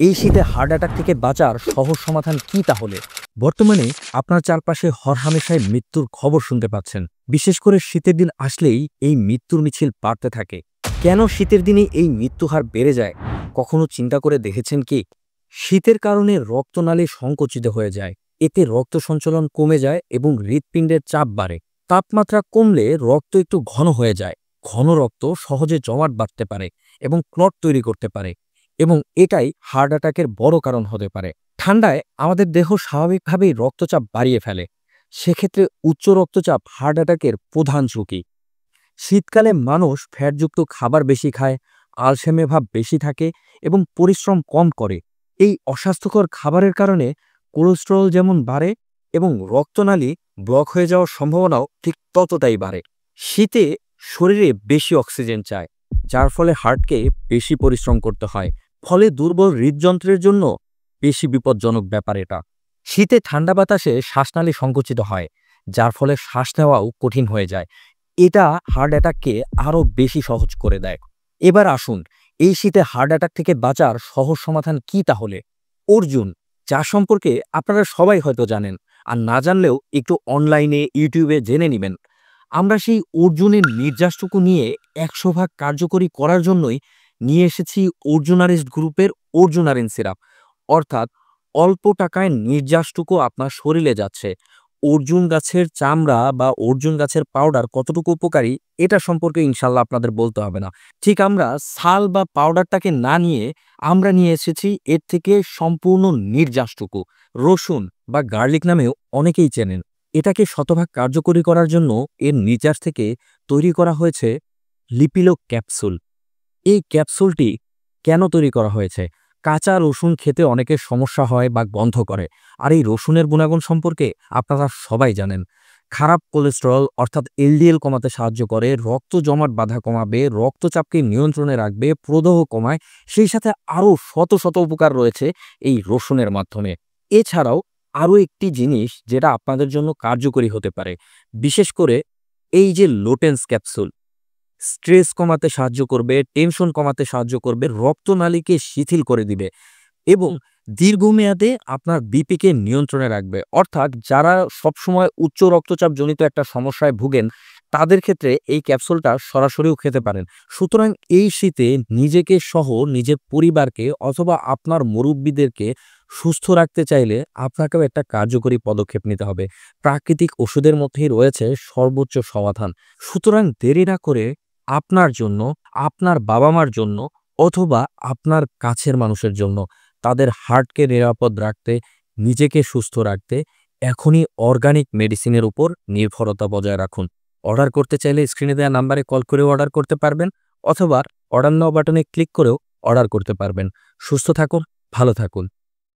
এই শীতে heart attack থেকে বাঁচার সহজ সমাধান কি তাহলে? বর্তমানে আপনার চারপাশে হরহামেশাই মৃত্যুর খবর শুনতে পাচ্ছেন। বিশেষ করে শীতের দিন আসলেই এই মৃত্যুর মিছিল বাড়তে থাকে। কেন শীতের দিনে এই মৃত্যুহার বেড়ে যায়? কখনো চিন্তা করে দেখেছেন কি? শীতের কারণে রক্তনালী সংকুচিত হয়ে যায়। এতে রক্ত সঞ্চালন কমে যায় এবং হৃৎপিণ্ডের চাপ বাড়ে। তাপমাত্রা কমলে রক্ত একটু ঘন হয়ে যায়। ঘন রক্ত সহজে জমাট বাঁধতে পারে এবং ক্লট তৈরি করতে পারে, এবং এটাই হার্ট অ্যাটাকের বড় কারণ হতে পারে। ঠান্ডায় আমাদের দেহ স্বাভাবিকভাবেই রক্তচাপ বাড়িয়ে ফেলে। সেক্ষেত্রে উচ্চ রক্তচাপ হার্ট অ্যাটাকের প্রধান ঝুঁকি। শীতকালে মানুষ ফ্যাটযুক্ত খাবার বেশি খায়, আলসেমে ভাব বেশি থাকে এবং পরিশ্রম কম করে। এই অস্বাস্থ্যকর খাবারের কারণে কোলেস্টেরল যেমন বাড়ে এবং রক্তনালী ব্লক হয়ে যাওয়ার সম্ভাবনাও ঠিক ততটাই বাড়ে। শীতে শরীরে বেশি অক্সিজেন চায়, যার ফলে হার্টকে বেশি পরিশ্রম করতে হয়। ফলে দুর্বল হৃদযন্ত্রের জন্য বেশি বিপজ্জনক ব্যাপার এটা। শীতে ঠান্ডা বাতাসে শ্বাসনালী সংকুচিত হয়, যার ফলে শ্বাস নেওয়াও কঠিন হয়ে যায়। এটা হার্ট অ্যাটাককে আরও বেশি সহজ করে দেয়। এবার আসুন, এই শীতে হার্ট অ্যাটাক থেকে বাঁচার সহজ সমাধান কি তাহলে? অর্জুন, যা সম্পর্কে আপনারা সবাই হয়তো জানেন, আর না জানলেও একটু অনলাইনে ইউটিউবে জেনে নেবেন। আমরা সেই অর্জুনের নির্যাসটুকু নিয়ে ১০০ ভাগ কার্যকরী করার জন্যই নিয়ে এসেছি অর্জুনারিস্ট গ্রুপের অর্জুনারিন সিরাপ। অর্থাৎ অল্প টাকায় নির্যাসটুকু আপনার শরীরে যাচ্ছে। অর্জুন গাছের চামড়া বা অর্জুন গাছের পাউডার কতটুকু উপকারী এটা সম্পর্কে ইনশাল্লাহ আপনাদের বলতে হবে না। ঠিক আমরা ছাল বা পাউডারটাকে না নিয়ে আমরা নিয়ে এসেছি এর থেকে সম্পূর্ণ নির্যাসটুকু। রসুন বা গার্লিক নামেও অনেকেই চেনেন। এটাকে শতভাগ কার্যকরী করার জন্য এর নির্যাস থেকে তৈরি করা হয়েছে লিপিলো ক্যাপসুল। এই ক্যাপসুলটি কেন তৈরি করা হয়েছে? কাঁচা রসুন খেতে অনেকের সমস্যা হয় বা গন্ধ করে, আর এই রসুনের গুণাগুণ সম্পর্কে আপনারা সবাই জানেন। খারাপ কোলেস্টেরল অর্থাৎ এলডিএল কমাতে সাহায্য করে, রক্ত জমাট বাধা কমাবে, রক্তচাপকে নিয়ন্ত্রণে রাখবে, প্রদাহ কমায়, সেই সাথে আরও শত শত উপকার রয়েছে এই রসুনের মাধ্যমে। এছাড়াও আরও একটি জিনিস যেটা আপনাদের জন্য কার্যকরী হতে পারে, বিশেষ করে এই যে লোটেন্স ক্যাপসুল। স্ট্রেস কমাতে সাহায্য করবে, টেনশন কমাতে সাহায্য করবে, রক্তনালীকে শিথিল করে দিবে এবং দীর্ঘমেয়াদে আপনার বিপিকে নিয়ন্ত্রণে রাখবে। অর্থাৎ যারা সবসময় উচ্চ রক্তচাপ জনিত একটা সমস্যায় ভুগেন, তাদের ক্ষেত্রে এই ক্যাপসুলটা সরাসরিও খেতে পারেন। সুতরাং এই শীতে নিজেকে সহ নিজের পরিবারকে অথবা আপনার মুরব্বীদেরকে সুস্থ রাখতে চাইলে আপনাকেও একটা কার্যকরী পদক্ষেপ নিতে হবে। প্রাকৃতিক ওষুধের মধ্যেই রয়েছে সর্বোচ্চ সমাধান। সুতরাং দেরি না করে আপনার জন্য, আপনার বাবা-মার জন্য অথবা আপনার কাছের মানুষের জন্য তাদের হার্টকে নিরাপদ রাখতে, নিজেকে সুস্থ রাখতে এখনই অর্গানিক মেডিসিনের উপর নির্ভরতা বজায় রাখুন। অর্ডার করতে চাইলে স্ক্রিনে দেওয়া নাম্বারে কল করেও অর্ডার করতে পারবেন, অথবা অর্ডার নাও বাটনে ক্লিক করেও অর্ডার করতে পারবেন। সুস্থ থাকুন, ভালো থাকুন।